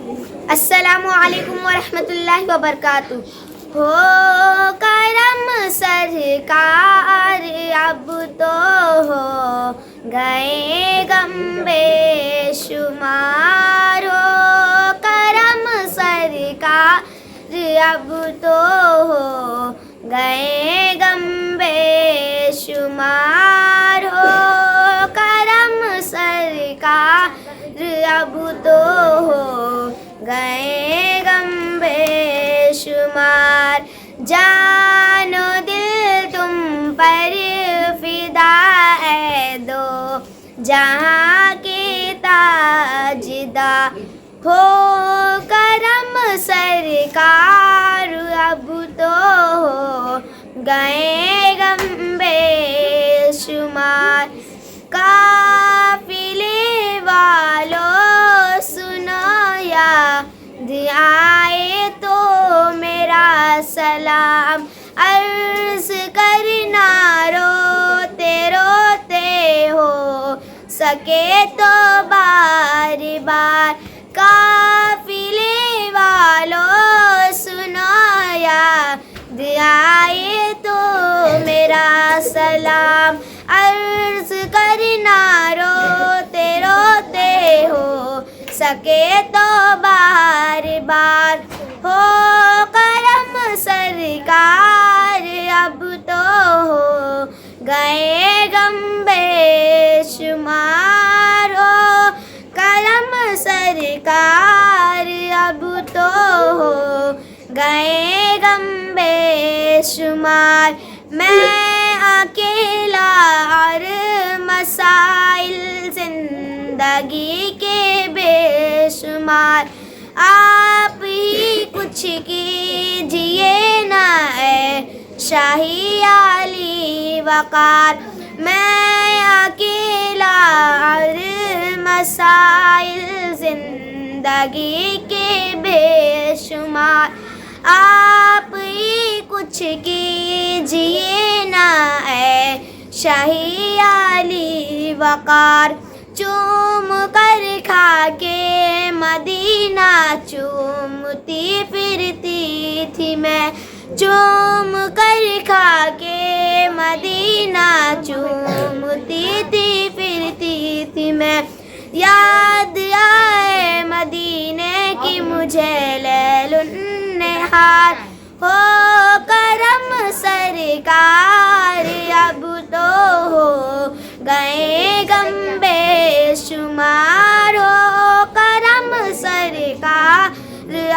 السلام علیکم ورحمۃ اللہ وبرکاتہ۔ ہو کرم سرکار اب تو ہو گئے غم بے شمار، ہو کرم سرکار اب تو ہو گئے غم بے شمار، ہو کرم سرکار اب تو ہو گئے غم بے شمار۔ جان و دل تم پر فدا ہے دو جہاں کے تاجدار، ہو کرم سرکار اب تو ہو گئے غم بے شمار۔ قافلے والوں سنو یاد آئے تو میرا سلام، عرض کرنا روتے روتے ہو سکے تو بار بار۔ قافلے والوں سنو یاد آئے تو میرا سلام، عرض کرنا روتے روتے ہو سکے تو بار بار۔ ہو کرم سرکار اب تو ہو گئے غم بے شمار، ہو کرم سرکار اب تو ہو گئے غم بے شمار۔ میں اکیلا اور مسائل زندگی کے بے شمار، آپ ہی کچھ کیجئے نا اے شاہی علی وقار۔ میں اکیلا اور مسائل زندگی کے بے شمار، آپ ہی کچھ کیجئے نا اے شاہی علی وقار۔ چوم کر کھا کے مدینہ چومتی پھرتی تھی میں، چوم کر کھا کے مدینہ چومتی تھی پھرتی تھی میں۔ یاد آئے مدینے کی مجھے لیل النہار، ہو کرم سرکار اب تو ہو گئے غم بے شمار، ہو کرم سرکار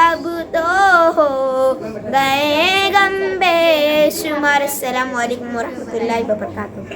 اب تو ہو گئے غم بے شمار۔ السلام علیکم ورحمۃ اللہ وبرکاتہ۔